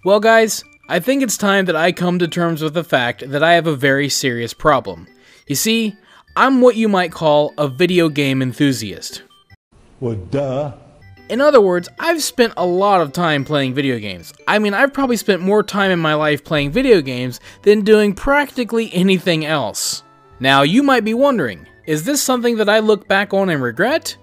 Well guys, I think it's time that I come to terms with the fact that I have a very serious problem. You see, I'm what you might call a video game enthusiast. Well, duh. In other words, I've spent a lot of time playing video games. I mean, I've probably spent more time in my life playing video games than doing practically anything else. Now, you might be wondering, is this something that I look back on and regret?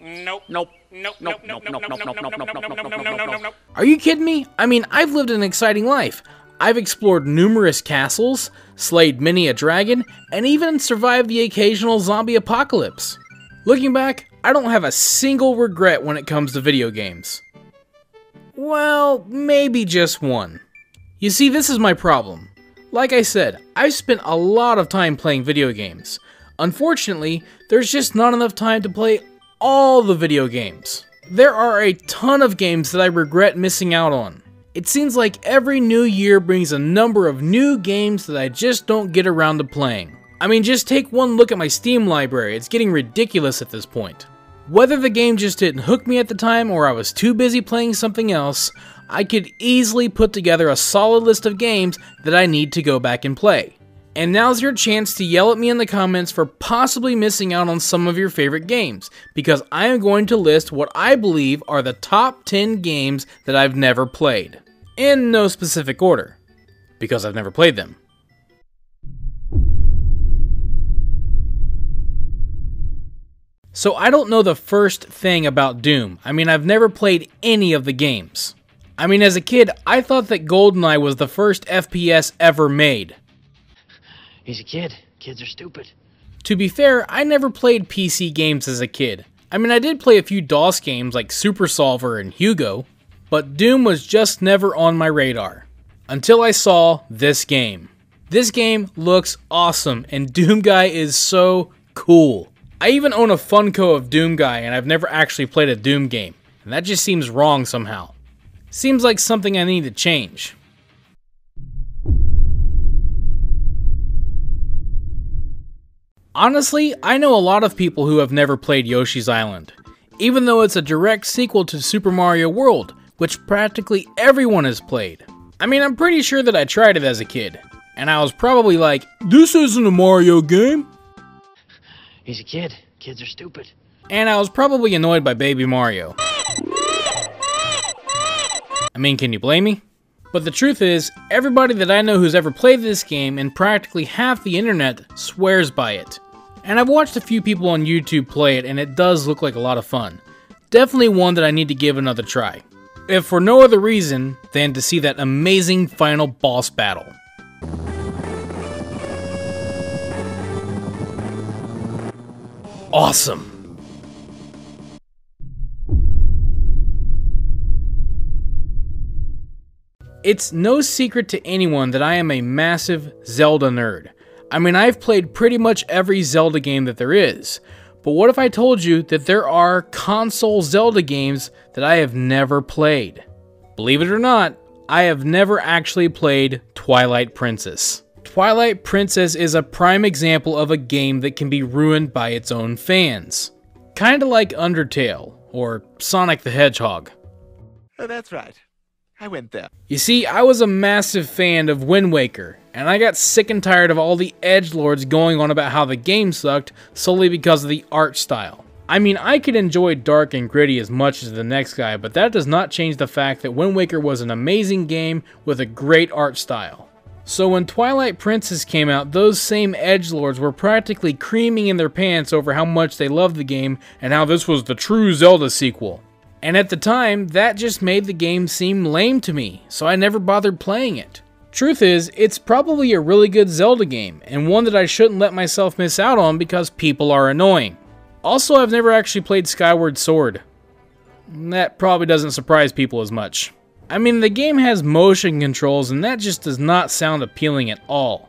Nope. Nope. Nope. Nope. Nope. Nope. Nope. Nope. Nope. Nope. Nope. Are you kidding me? I mean, I've lived an exciting life. I've explored numerous castles, slayed many a dragon, and even survived the occasional zombie apocalypse. Looking back, I don't have a single regret when it comes to video games. Well, maybe just one. You see, this is my problem. Like I said, I've spent a lot of time playing video games. Unfortunately, there's just not enough time to play all the video games. There are a ton of games that I regret missing out on. It seems like every new year brings a number of new games that I just don't get around to playing. I mean, just take one look at my Steam library, it's getting ridiculous at this point. Whether the game just didn't hook me at the time or I was too busy playing something else, I could easily put together a solid list of games that I need to go back and play. And now's your chance to yell at me in the comments for possibly missing out on some of your favorite games, because I am going to list what I believe are the top 10 games that I've never played. In no specific order, because I've never played them. So I don't know the first thing about Doom. I mean, I've never played any of the games. I mean, as a kid, I thought that GoldenEye was the first FPS ever made. He's a kid. Kids are stupid. To be fair, I never played PC games as a kid. I mean, I did play a few DOS games like Super Solver and Hugo, but Doom was just never on my radar. Until I saw this game. This game looks awesome, and Doom Guy is so cool. I even own a Funko of Doom Guy, and I've never actually played a Doom game, and that just seems wrong somehow. Seems like something I need to change. Honestly, I know a lot of people who have never played Yoshi's Island, even though it's a direct sequel to Super Mario World, which practically everyone has played. I mean, I'm pretty sure that I tried it as a kid, and I was probably like, "This isn't a Mario game." He's a kid. Kids are stupid. And I was probably annoyed by Baby Mario. I mean, can you blame me? But the truth is, everybody that I know who's ever played this game and practically half the internet swears by it. And I've watched a few people on YouTube play it, and it does look like a lot of fun. Definitely one that I need to give another try. If for no other reason than to see that amazing final boss battle. Awesome! It's no secret to anyone that I am a massive Zelda nerd. I mean, I've played pretty much every Zelda game that there is. But what if I told you that there are console Zelda games that I have never played? Believe it or not, I have never actually played Twilight Princess. Twilight Princess is a prime example of a game that can be ruined by its own fans. Kinda like Undertale, or Sonic the Hedgehog. Oh, that's right. I went there. You see, I was a massive fan of Wind Waker, and I got sick and tired of all the edgelords going on about how the game sucked solely because of the art style. I mean, I could enjoy dark and gritty as much as the next guy, but that does not change the fact that Wind Waker was an amazing game with a great art style. So when Twilight Princess came out, those same edgelords were practically creaming in their pants over how much they loved the game and how this was the true Zelda sequel. And at the time, that just made the game seem lame to me, so I never bothered playing it. Truth is, it's probably a really good Zelda game, and one that I shouldn't let myself miss out on because people are annoying. Also, I've never actually played Skyward Sword. That probably doesn't surprise people as much. I mean, the game has motion controls, and that just does not sound appealing at all.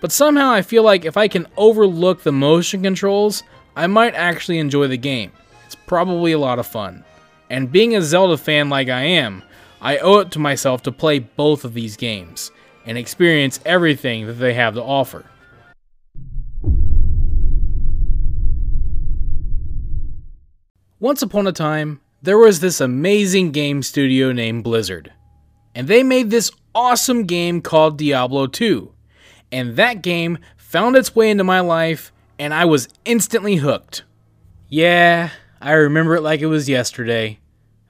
But somehow I feel like if I can overlook the motion controls, I might actually enjoy the game. It's probably a lot of fun. And being a Zelda fan like I am, I owe it to myself to play both of these games, and experience everything that they have to offer. Once upon a time, there was this amazing game studio named Blizzard. and they made this awesome game called Diablo 2. And that game found its way into my life, and I was instantly hooked. Yeah, I remember it like it was yesterday.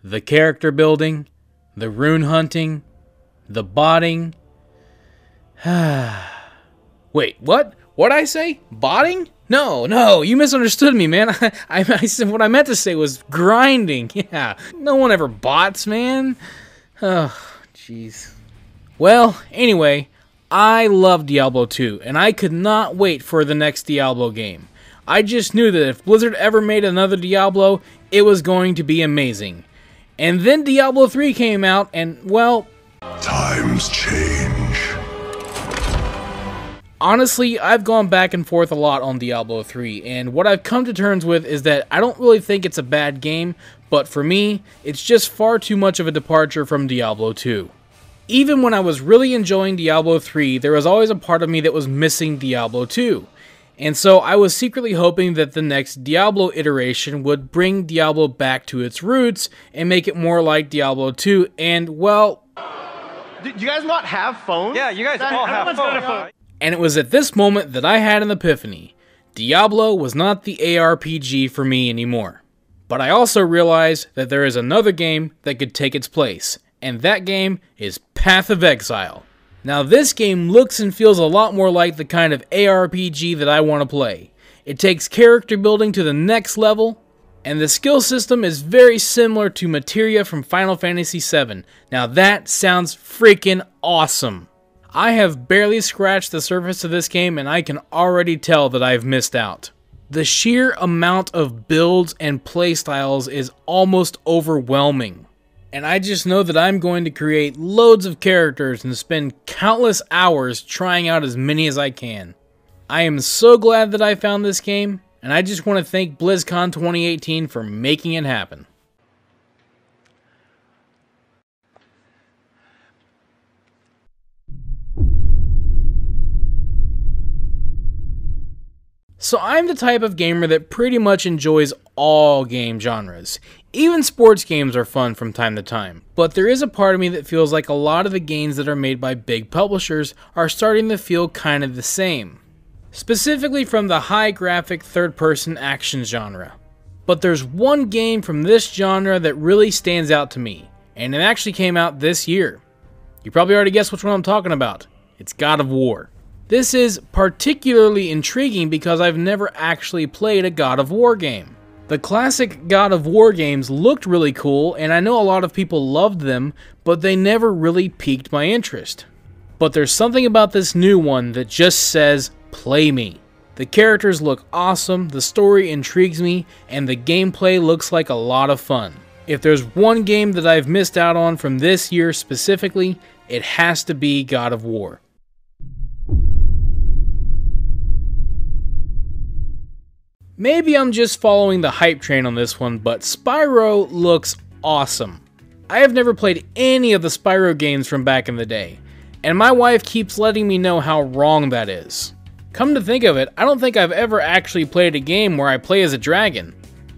The character building, the rune hunting, the botting. Wait, what? What'd I say? Botting? No, you misunderstood me, man. I said what I meant to say was grinding. Yeah, no one ever bots, man. Oh, jeez. Well, anyway, I love Diablo 2, and I could not wait for the next Diablo game. I just knew that if Blizzard ever made another Diablo, it was going to be amazing. And then Diablo 3 came out, and, well... Times change. Honestly, I've gone back and forth a lot on Diablo 3, and what I've come to terms with is that I don't really think it's a bad game, but for me, it's just far too much of a departure from Diablo 2. Even when I was really enjoying Diablo 3, there was always a part of me that was missing Diablo 2. And so I was secretly hoping that the next Diablo iteration would bring Diablo back to its roots and make it more like Diablo 2, and well... Do you guys not have phones? Yeah, you guys all have phones. And it was at this moment that I had an epiphany. Diablo was not the ARPG for me anymore. But I also realized that there is another game that could take its place, and that game is Path of Exile. Now this game looks and feels a lot more like the kind of ARPG that I want to play. It takes character building to the next level, and the skill system is very similar to materia from Final Fantasy VII. Now that sounds freaking awesome. I have barely scratched the surface of this game, and I can already tell that I've missed out. The sheer amount of builds and playstyles is almost overwhelming. And I just know that I'm going to create loads of characters and spend countless hours trying out as many as I can. I am so glad that I found this game, and I just want to thank BlizzCon 2018 for making it happen. So I'm the type of gamer that pretty much enjoys all game genres. Even sports games are fun from time to time. But there is a part of me that feels like a lot of the games that are made by big publishers are starting to feel kind of the same. Specifically from the high graphic third-person action genre. But there's one game from this genre that really stands out to me, and it actually came out this year. You probably already guessed which one I'm talking about. It's God of War. This is particularly intriguing because I've never actually played a God of War game. The classic God of War games looked really cool, and I know a lot of people loved them, but they never really piqued my interest. But there's something about this new one that just says, play me. The characters look awesome, the story intrigues me, and the gameplay looks like a lot of fun. If there's one game that I've missed out on from this year specifically, it has to be God of War. Maybe I'm just following the hype train on this one, but Spyro looks awesome. I have never played any of the Spyro games from back in the day, and my wife keeps letting me know how wrong that is. Come to think of it, I don't think I've ever actually played a game where I play as a dragon.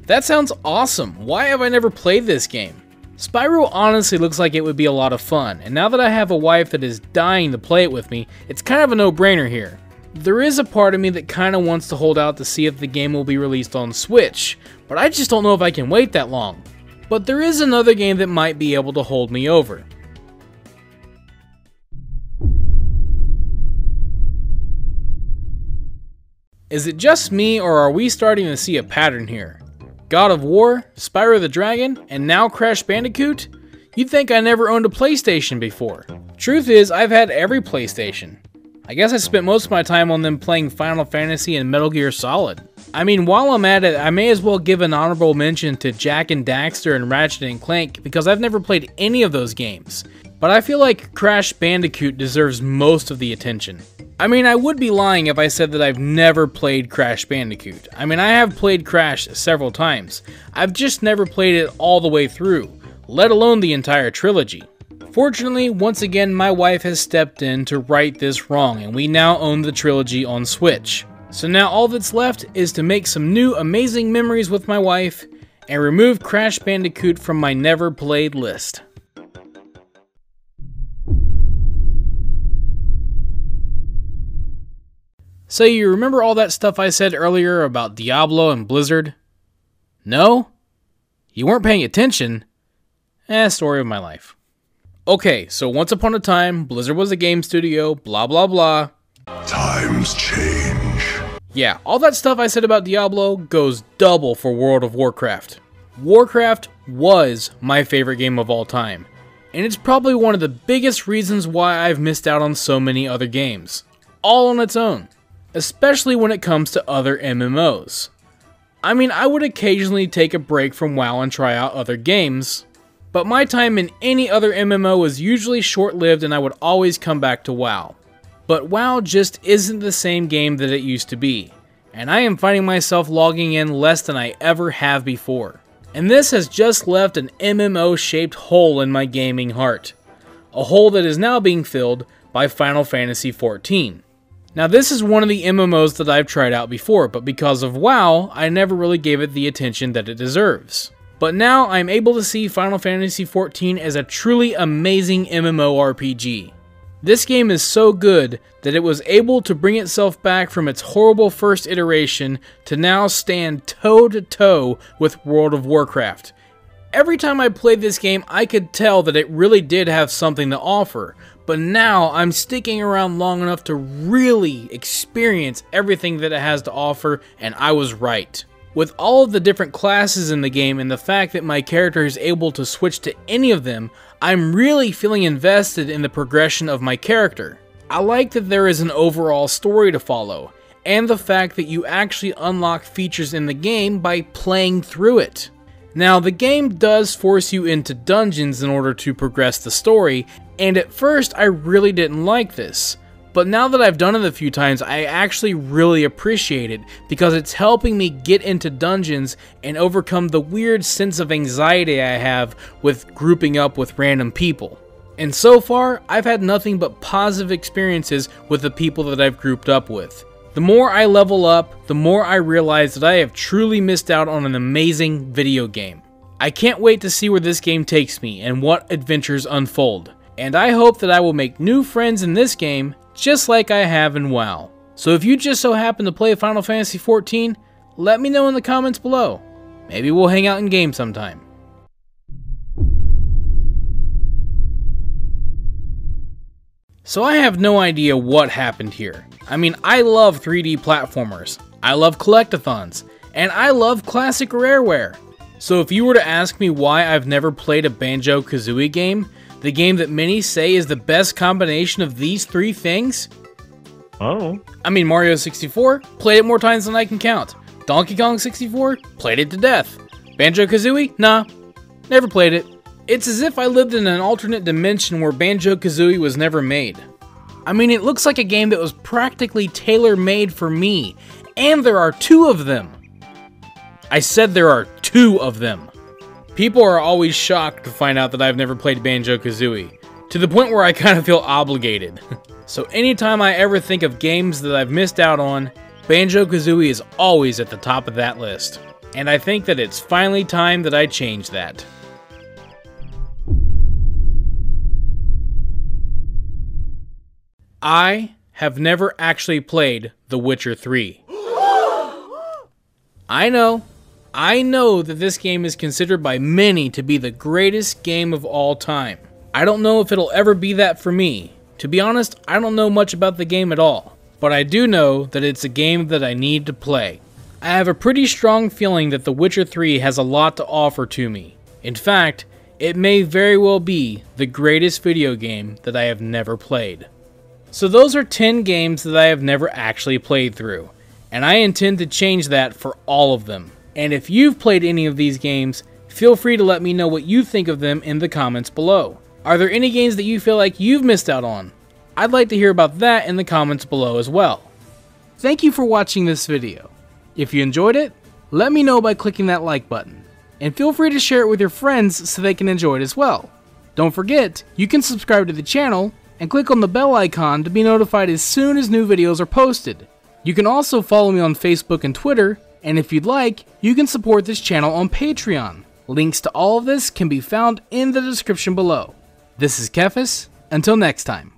That sounds awesome. Why have I never played this game? Spyro honestly looks like it would be a lot of fun, and now that I have a wife that is dying to play it with me, it's kind of a no-brainer here. There is a part of me that kind of wants to hold out to see if the game will be released on Switch, but I just don't know if I can wait that long. But there is another game that might be able to hold me over. Is it just me, or are we starting to see a pattern here? God of War, Spyro the Dragon, and now Crash Bandicoot? You'd think I never owned a PlayStation before. Truth is, I've had every PlayStation. I guess I spent most of my time on them playing Final Fantasy and Metal Gear Solid. I mean, while I'm at it, I may as well give an honorable mention to Jak and Daxter and Ratchet & Clank because I've never played any of those games. But I feel like Crash Bandicoot deserves most of the attention. I mean, I would be lying if I said that I've never played Crash Bandicoot. I mean, I have played Crash several times. I've just never played it all the way through, let alone the entire trilogy. Fortunately, once again, my wife has stepped in to right this wrong, and we now own the trilogy on Switch. So now all that's left is to make some new amazing memories with my wife, and remove Crash Bandicoot from my never played list. So you remember all that stuff I said earlier about Diablo and Blizzard? No? You weren't paying attention? Story of my life. Okay, so once upon a time, Blizzard was a game studio, blah blah blah. Times change. Yeah, all that stuff I said about Diablo goes double for World of Warcraft. Warcraft was my favorite game of all time, and it's probably one of the biggest reasons why I've missed out on so many other games, all on its own, especially when it comes to other MMOs. I mean, I would occasionally take a break from WoW and try out other games, but my time in any other MMO was usually short-lived and I would always come back to WoW. But WoW just isn't the same game that it used to be, and I am finding myself logging in less than I ever have before. And this has just left an MMO-shaped hole in my gaming heart. A hole that is now being filled by Final Fantasy XIV. Now this is one of the MMOs that I've tried out before, but because of WoW, I never really gave it the attention that it deserves. But now I'm able to see Final Fantasy XIV as a truly amazing MMORPG. This game is so good that it was able to bring itself back from its horrible first iteration to now stand toe-to-toe with World of Warcraft. Every time I played this game, I could tell that it really did have something to offer, but now I'm sticking around long enough to really experience everything that it has to offer, and I was right. With all of the different classes in the game and the fact that my character is able to switch to any of them, I'm really feeling invested in the progression of my character. I like that there is an overall story to follow, and the fact that you actually unlock features in the game by playing through it. Now, the game does force you into dungeons in order to progress the story, and at first I really didn't like this. But now that I've done it a few times, I actually really appreciate it because it's helping me get into dungeons and overcome the weird sense of anxiety I have with grouping up with random people. And so far, I've had nothing but positive experiences with the people that I've grouped up with. The more I level up, the more I realize that I have truly missed out on an amazing video game. I can't wait to see where this game takes me and what adventures unfold. And I hope that I will make new friends in this game, just like I have in WoW. So if you just so happen to play Final Fantasy XIV, let me know in the comments below. Maybe we'll hang out in game sometime. So I have no idea what happened here. I mean, I love 3D platformers, I love collectathons, and I love classic rareware. So if you were to ask me why I've never played a Banjo Kazooie game, the game that many say is the best combination of these three things? Oh. I mean, Mario 64, played it more times than I can count. Donkey Kong 64, played it to death. Banjo Kazooie? Nah, never played it. It's as if I lived in an alternate dimension where Banjo Kazooie was never made. I mean, it looks like a game that was practically tailor-made for me, and there are two of them. I said there are two of them. People are always shocked to find out that I've never played Banjo Kazooie, to the point where I kind of feel obligated. So anytime I ever think of games that I've missed out on, Banjo Kazooie is always at the top of that list. And I think that it's finally time that I change that. I have never actually played The Witcher 3. I know that this game is considered by many to be the greatest game of all time. I don't know if it'll ever be that for me. To be honest, I don't know much about the game at all. But I do know that it's a game that I need to play. I have a pretty strong feeling that The Witcher 3 has a lot to offer to me. In fact, it may very well be the greatest video game that I have never played. So those are 10 games that I have never actually played through, and I intend to change that for all of them. And if you've played any of these games, feel free to let me know what you think of them in the comments below. Are there any games that you feel like you've missed out on? I'd like to hear about that in the comments below as well. Thank you for watching this video. If you enjoyed it, let me know by clicking that like button. And feel free to share it with your friends so they can enjoy it as well. Don't forget, you can subscribe to the channel and click on the bell icon to be notified as soon as new videos are posted. You can also follow me on Facebook and Twitter, and if you'd like, you can support this channel on Patreon. Links to all of this can be found in the description below. This is TheKephas. Until next time.